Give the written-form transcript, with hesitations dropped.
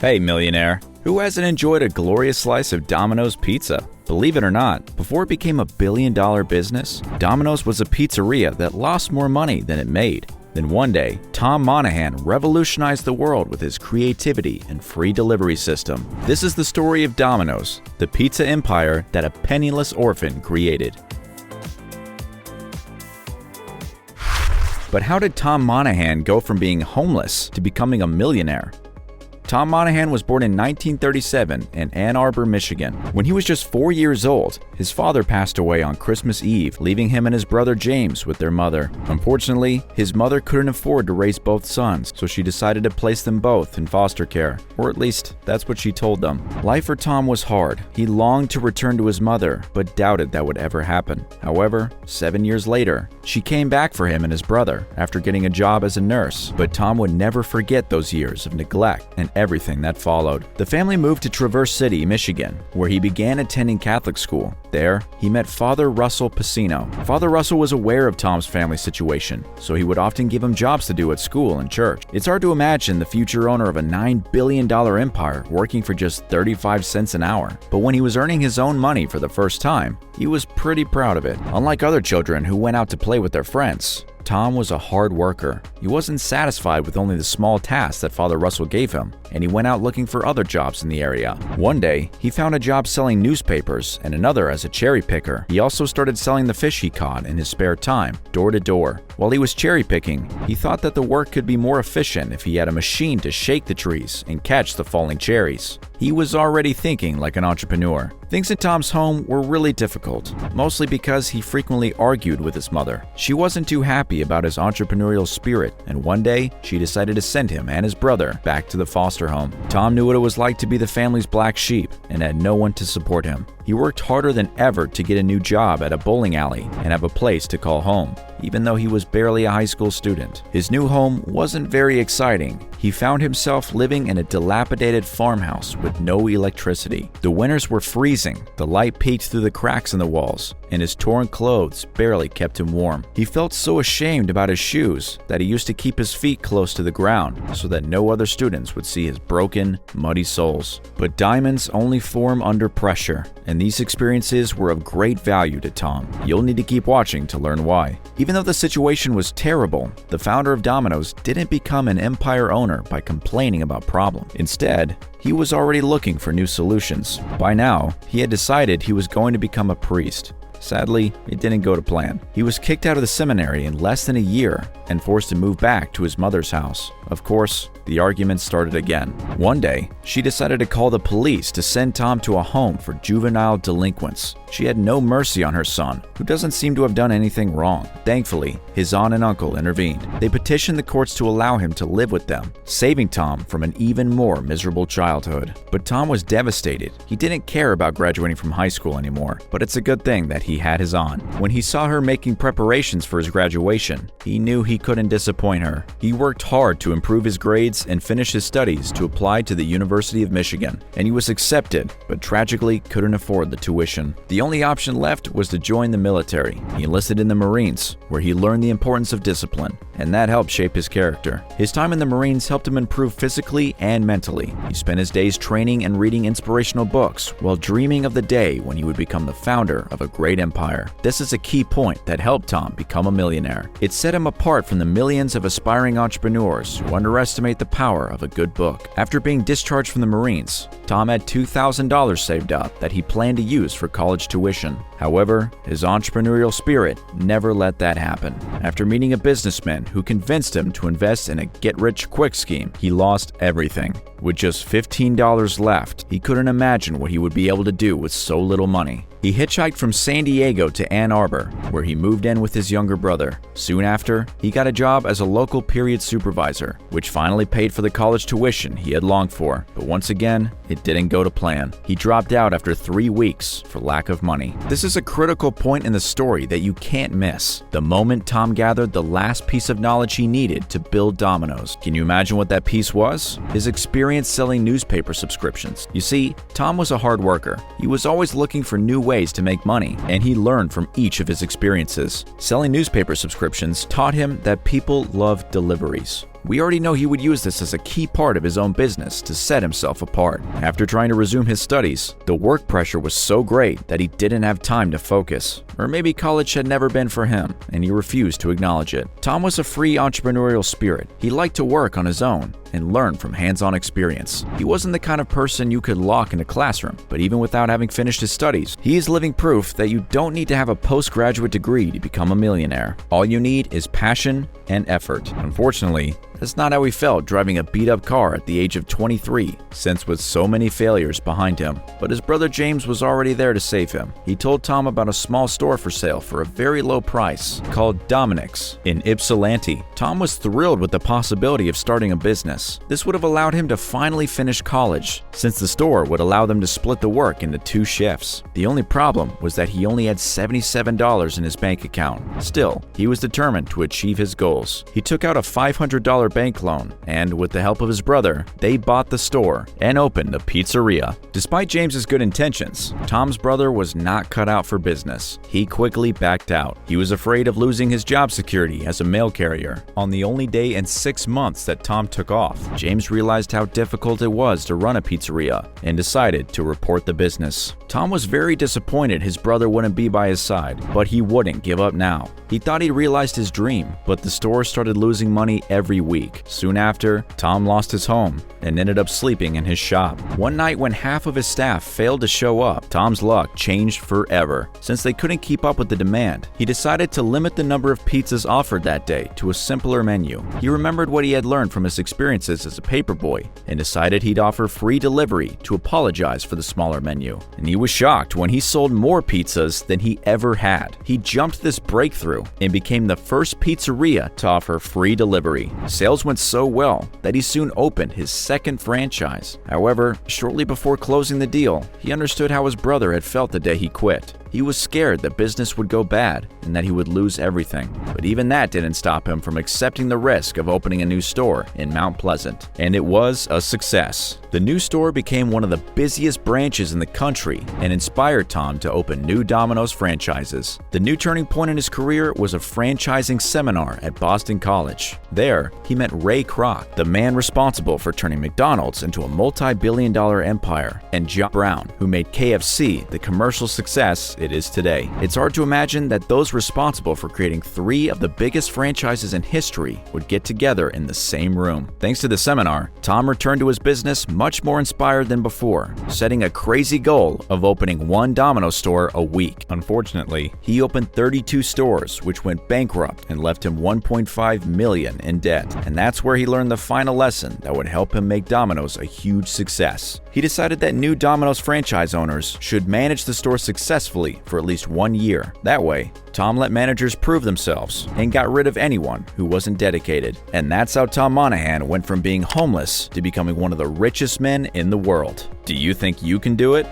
Hey, millionaire. Who hasn't enjoyed a glorious slice of Domino's pizza? Believe it or not, before it became a billion-dollar business, Domino's was a pizzeria that lost more money than it made. Then one day, Tom Monahan revolutionized the world with his creativity and free delivery system. This is the story of Domino's, the pizza empire that a penniless orphan created. But how did Tom Monahan go from being homeless to becoming a millionaire? Tom Monahan was born in 1937 in Ann Arbor, Michigan. When he was just 4 years old, his father passed away on Christmas Eve, leaving him and his brother James with their mother. Unfortunately, his mother couldn't afford to raise both sons, so she decided to place them both in foster care, or at least that's what she told them. Life for Tom was hard. He longed to return to his mother, but doubted that would ever happen. However, 7 years later, she came back for him and his brother after getting a job as a nurse. But Tom would never forget those years of neglect and everything that followed. The family moved to Traverse City, Michigan, where he began attending Catholic school. There, he met Father Russell Pacino. Father Russell was aware of Tom's family situation, so he would often give him jobs to do at school and church. It's hard to imagine the future owner of a $9 billion empire working for just 35 cents an hour. But when he was earning his own money for the first time, he was pretty proud of it. Unlike other children who went out to play with their friends, Tom was a hard worker. He wasn't satisfied with only the small tasks that Father Russell gave him, and he went out looking for other jobs in the area. One day, he found a job selling newspapers and another as a cherry picker. He also started selling the fish he caught in his spare time, door to door. While he was cherry picking, he thought that the work could be more efficient if he had a machine to shake the trees and catch the falling cherries. He was already thinking like an entrepreneur. Things in Tom's home were really difficult, mostly because he frequently argued with his mother. She wasn't too happy about his entrepreneurial spirit, and one day, she decided to send him and his brother back to the foster home. Tom knew what it was like to be the family's black sheep and had no one to support him. He worked harder than ever to get a new job at a bowling alley and have a place to call home, even though he was barely a high school student. His new home wasn't very exciting. He found himself living in a dilapidated farmhouse with no electricity. The winters were freezing, the light peeked through the cracks in the walls, and his torn clothes barely kept him warm. He felt so ashamed about his shoes that he used to keep his feet close to the ground so that no other students would see his broken, muddy soles. But diamonds only form under pressure, and these experiences were of great value to Tom. You'll need to keep watching to learn why. Even though the situation was terrible, the founder of Domino's didn't become an empire owner by complaining about problems. Instead, he was already looking for new solutions. By now, he had decided he was going to become a priest. Sadly, it didn't go to plan. He was kicked out of the seminary in less than a year and forced to move back to his mother's house. Of course, the arguments started again. One day, she decided to call the police to send Tom to a home for juvenile delinquents. She had no mercy on her son, who doesn't seem to have done anything wrong. Thankfully, his aunt and uncle intervened. They petitioned the courts to allow him to live with them, saving Tom from an even more miserable childhood. But Tom was devastated. He didn't care about graduating from high school anymore, but it's a good thing that he had his aunt. When he saw her making preparations for his graduation, he knew he couldn't disappoint her. He worked hard to improve his grades and finish his studies to apply to the University of Michigan, and he was accepted, but tragically couldn't afford the tuition. The only option left was to join the military. He enlisted in the Marines, where he learned the importance of discipline, and that helped shape his character. His time in the Marines helped him improve physically and mentally. He spent his days training and reading inspirational books while dreaming of the day when he would become the founder of a great empire. This is a key point that helped Tom become a millionaire. It set him apart from the millions of aspiring entrepreneurs who underestimate the power of a good book. After being discharged from the Marines, Tom had $2,000 saved up that he planned to use for college tuition. However, his entrepreneurial spirit never let that happen. After meeting a businessman who convinced him to invest in a get-rich-quick scheme, he lost everything. With just $15 left, he couldn't imagine what he would be able to do with so little money. He hitchhiked from San Diego to Ann Arbor, where he moved in with his younger brother. Soon after, he got a job as a local period supervisor, which finally paid for the college tuition he had longed for. But once again, it didn't go to plan. He dropped out after 3 weeks for lack of money. This is a critical point in the story that you can't miss. The moment Tom gathered the last piece of knowledge he needed to build Domino's. Can you imagine what that piece was? His experience selling newspaper subscriptions. You see, Tom was a hard worker. He was always looking for new ways to make money, and he learned from each of his experiences. Selling newspaper subscriptions taught him that people love deliveries. We already know he would use this as a key part of his own business to set himself apart. After trying to resume his studies, the work pressure was so great that he didn't have time to focus. Or maybe college had never been for him, and he refused to acknowledge it. Tom was a free entrepreneurial spirit. He liked to work on his own and learn from hands-on experience. He wasn't the kind of person you could lock in a classroom, but even without having finished his studies, he is living proof that you don't need to have a postgraduate degree to become a millionaire. All you need is passion and effort. Unfortunately, that's not how he felt driving a beat-up car at the age of 23, since with so many failures behind him. But his brother James was already there to save him. He told Tom about a small store for sale for a very low price called Domino's in Ypsilanti. Tom was thrilled with the possibility of starting a business. This would have allowed him to finally finish college, since the store would allow them to split the work into 2 shifts. The only problem was that he only had $77 in his bank account. Still, he was determined to achieve his goals. He took out a $500 bank loan, and with the help of his brother, they bought the store and opened a pizzeria. Despite James's good intentions, Tom's brother was not cut out for business. He quickly backed out. He was afraid of losing his job security as a mail carrier. On the only day in 6 months that Tom took off, James realized how difficult it was to run a pizzeria and decided to report the business. Tom was very disappointed his brother wouldn't be by his side, but he wouldn't give up now. He thought he realized his dream, but the store started losing money every week. Soon after, Tom lost his home and ended up sleeping in his shop. One night when half of his staff failed to show up, Tom's luck changed forever. Since they couldn't keep up with the demand, he decided to limit the number of pizzas offered that day to a simpler menu. He remembered what he had learned from his experiences as a paperboy and decided he'd offer free delivery to apologize for the smaller menu. And he was shocked when he sold more pizzas than he ever had. He jumped this breakthrough and became the first pizzeria to offer free delivery. Sales went so well that he soon opened his second franchise. However, shortly before closing the deal, he understood how his brother had felt the day he quit. He was scared that business would go bad and that he would lose everything. But even that didn't stop him from accepting the risk of opening a new store in Mount Pleasant. And it was a success. The new store became one of the busiest branches in the country and inspired Tom to open new Domino's franchises. The new turning point in his career was a franchising seminar at Boston College. There, he met Ray Kroc, the man responsible for turning McDonald's into a multi-billion-dollar empire, and John Brown, who made KFC the commercial success it is today. It's hard to imagine that those responsible for creating 3 of the biggest franchises in history would get together in the same room. Thanks to the seminar, Tom returned to his business much more inspired than before, setting a crazy goal of opening 1 Domino store a week. Unfortunately, he opened 32 stores, which went bankrupt and left him $1.5 million in debt. And that's where he learned the final lesson that would help him make Domino's a huge success. He decided that new Domino's franchise owners should manage the store successfully for at least 1 year. That way, Tom let managers prove themselves and got rid of anyone who wasn't dedicated. And that's how Tom Monahan went from being homeless to becoming one of the richest men in the world. Do you think you can do it?